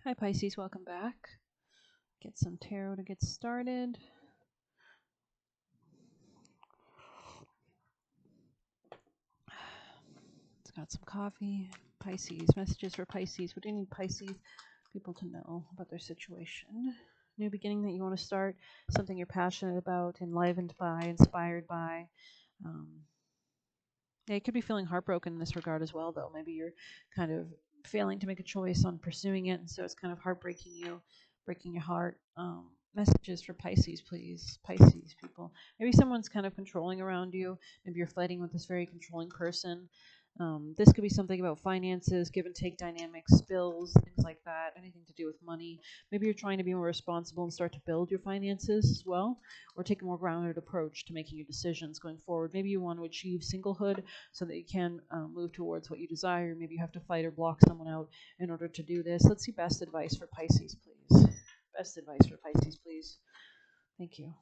Hi Pisces, welcome back. Get some tarot to get started. It's got some coffee. Pisces, messages for Pisces. What do you need Pisces people to know about their situation? New beginning that you want to start, something you're passionate about, enlivened by, inspired by. Yeah, you could be feeling heartbroken in this regard as well, though. Maybe you're kind of failing to make a choice on pursuing it, and so it's kind of heartbreaking you, breaking your heart. Messages for Pisces, please. Pisces people. Maybe someone's kind of controlling around you. Maybe you're fighting with this very controlling person. This could be something about finances, give and take dynamics, bills, things like that, anything to do with money. Maybe you're trying to be more responsible and start to build your finances as well, or take a more grounded approach to making your decisions going forward. Maybe you want to achieve singlehood so that you can move towards what you desire. Maybe you have to fight or block someone out in order to do this. Let's see best advice for Pisces, please. Best advice for Pisces, please. Thank you.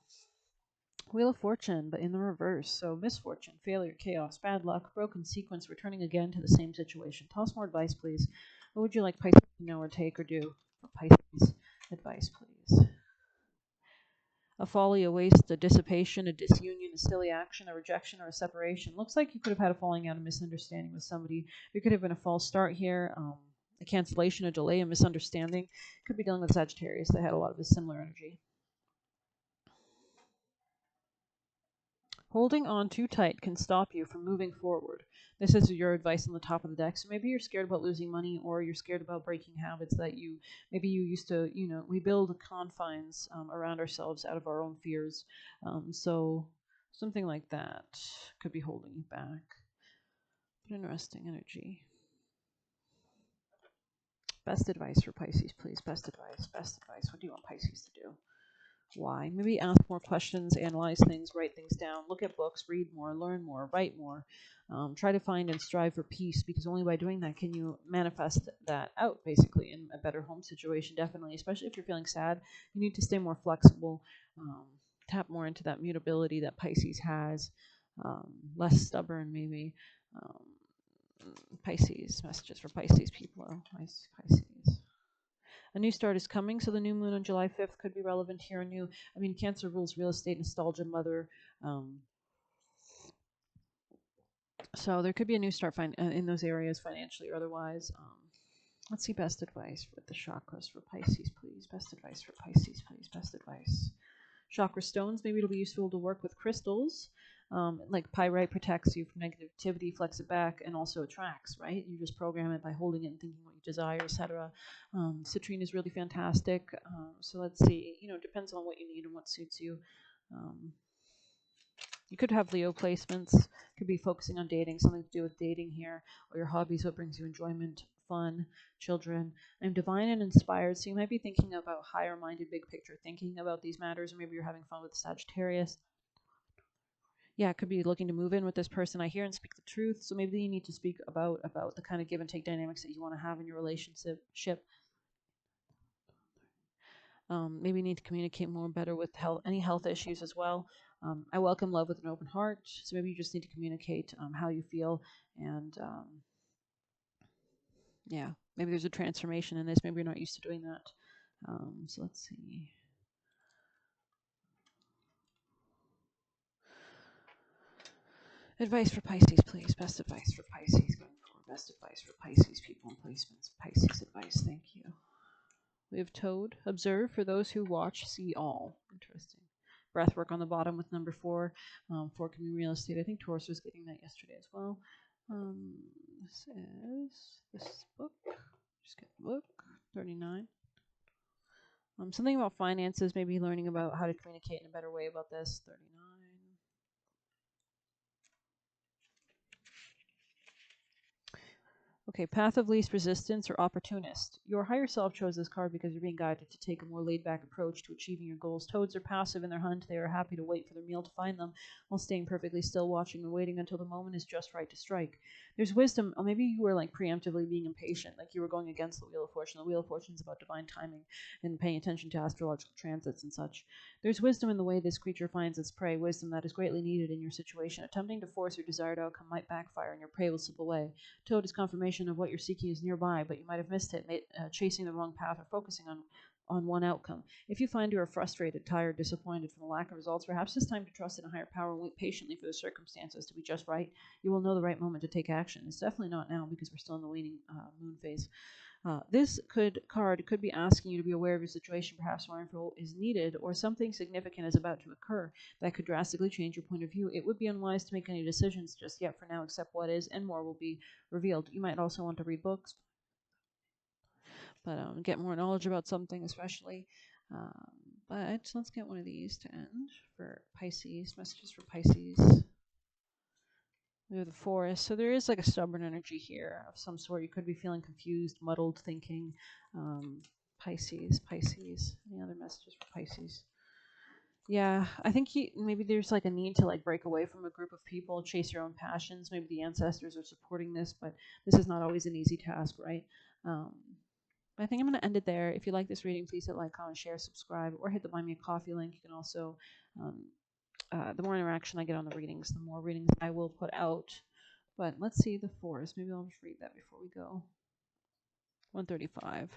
Wheel of Fortune, but in the reverse. So misfortune, failure, chaos, bad luck, broken sequence, returning again to the same situation. Tell us more advice, please. What would you like Pisces to know or take or do for Pisces advice, please? A folly, a waste, a dissipation, a disunion, a silly action, a rejection, or a separation. Looks like you could have had a falling out, a misunderstanding with somebody. There could have been a false start here, a cancellation, a delay, a misunderstanding. Could be dealing with Sagittarius that had a lot of a similar energy. Holding on too tight can stop you from moving forward. This is your advice on the top of the deck. So maybe you're scared about losing money, or you're scared about breaking habits that you used to, we build confines around ourselves out of our own fears. So something like that could be holding you back. But interesting energy. Best advice for Pisces, please. Best advice. Best advice. What do you want Pisces to do? Why? Maybe ask more questions, analyze things, write things down, look at books, read more, learn more, write more. Try to find and strive for peace, because only by doing that can you manifest that out, basically, in a better home situation, definitely. Especially if you're feeling sad, you need to stay more flexible, tap more into that mutability that Pisces has, less stubborn, maybe. Pisces, messages for Pisces people. Pisces. A new start is coming, so the new moon on July 5th could be relevant here. Cancer rules real estate, nostalgia, mother. So there could be a new start in those areas, financially or otherwise. Let's see best advice with the chakras for Pisces, please. Best advice for Pisces, please. Best advice. Chakra stones, maybe it'll be useful to work with crystals. Like pyrite protects you from negativity, flex it back, and also attracts, right? You just program it by holding it and thinking what you desire, etc. Citrine is really fantastic. So let's see, it depends on what you need and what suits you. You could have Leo placements, could be focusing on dating, something to do with dating here, or your hobbies, what brings you enjoyment, fun, children. I'm divine and inspired, so you might be thinking about higher-minded, big picture thinking about these matters, or maybe you're having fun with Sagittarius. Yeah, it could be looking to move in with this person. I hear and speak the truth, so maybe you need to speak about the kind of give and take dynamics that you want to have in your relationship. Maybe you need to communicate more better with any health issues as well. I welcome love with an open heart, so maybe you just need to communicate how you feel, and yeah, maybe there's a transformation in this. Maybe you're not used to doing that. So let's see. Advice for Pisces, please. Best advice for Pisces going forward. Best advice for Pisces people and placements. Pisces advice. Thank you. We have Toad. Observe. For those who watch, see all. Interesting. Breath work on the bottom with number 4. 4 can be real estate. I think Taurus was getting that yesterday as well. This is this book. Just get the book. 39. Something about finances, maybe learning about how to communicate in a better way about this. 39. Okay, path of least resistance or opportunist. Your higher self chose this card because you're being guided to take a more laid-back approach to achieving your goals. Toads are passive in their hunt. They are happy to wait for their meal to find them while staying perfectly still, watching and waiting until the moment is just right to strike. There's wisdom, or maybe you were like preemptively being impatient, like you were going against the Wheel of Fortune. The Wheel of Fortune is about divine timing and paying attention to astrological transits and such. There's wisdom in the way this creature finds its prey, wisdom that is greatly needed in your situation. Attempting to force your desired outcome might backfire and your prey will slip away. Toad is confirmation vision of what you're seeking is nearby, but you might have missed it, chasing the wrong path or focusing on one outcome. If you find you are frustrated, tired, disappointed from the lack of results, perhaps it's time to trust in a higher power and wait patiently for the circumstances to be just right. You will know the right moment to take action. It's definitely not now because we're still in the waning moon phase. This card could be asking you to be aware of your situation. Perhaps more info is needed, or something significant is about to occur that could drastically change your point of view. It would be unwise to make any decisions just yet for now, except what is, and more will be revealed. You might also want to read books, but get more knowledge about something, especially. Um, but let's get one of these to end for Pisces. Messages for Pisces. We have the Forest. So there is like a stubborn energy here of some sort. You could be feeling confused, muddled thinking. Pisces. Any other messages for Pisces? Yeah, I think maybe there's like a need to like break away from a group of people, chase your own passions. Maybe the ancestors are supporting this, but this is not always an easy task, right? I think I'm going to end it there. If you like this reading, please hit like, comment, share, subscribe, or hit the Buy Me a Coffee link. You can also, the more interaction I get on the readings, the more readings I will put out. But let's see the Forest. Maybe I'll just read that before we go. 135.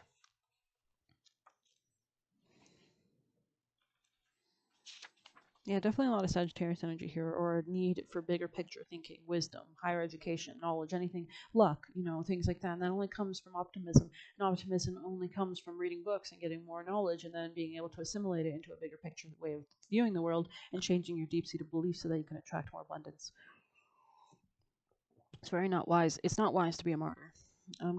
Yeah, definitely a lot of Sagittarius energy here, or a need for bigger picture thinking, wisdom, higher education, knowledge, anything, luck, things like that. And that only comes from optimism. And optimism only comes from reading books and getting more knowledge and then being able to assimilate it into a bigger picture way of viewing the world and changing your deep-seated beliefs so that you can attract more abundance. It's not wise to be a martyr.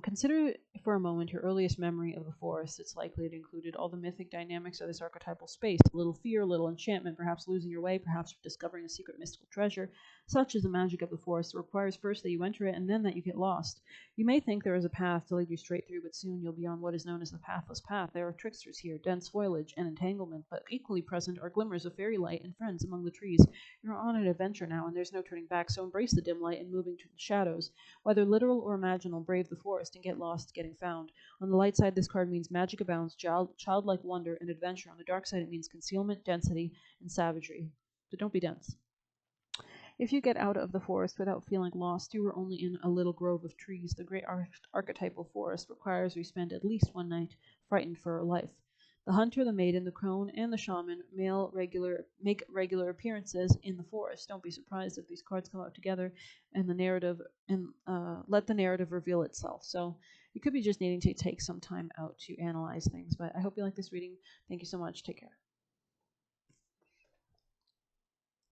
Consider for a moment your earliest memory of the forest. It's likely it included all the mythic dynamics of this archetypal space. A little fear, a little enchantment, perhaps losing your way, perhaps discovering a secret mystical treasure. Such is the magic of the forest. It requires first that you enter it and then that you get lost. You may think there is a path to lead you straight through, but soon you'll be on what is known as the pathless path. There are tricksters here, dense foliage and entanglement, but equally present are glimmers of fairy light and friends among the trees. You're on an adventure now, and there's no turning back, so embrace the dim light and moving to the shadows. Whether literal or imaginal, brave the forest and get lost getting found. On the light side, this card means magic abounds, childlike wonder, and adventure. On the dark side, it means concealment, density, and savagery. So don't be dense. If you get out of the forest without feeling lost, you are only in a little grove of trees. The great archetypal forest requires we spend at least one night frightened for our life. The hunter, the maiden, the crone, and the shaman make regular appearances in the forest. Don't be surprised if these cards come out together and let the narrative reveal itself. So you could be just needing to take some time out to analyze things. But I hope you like this reading. Thank you so much. Take care.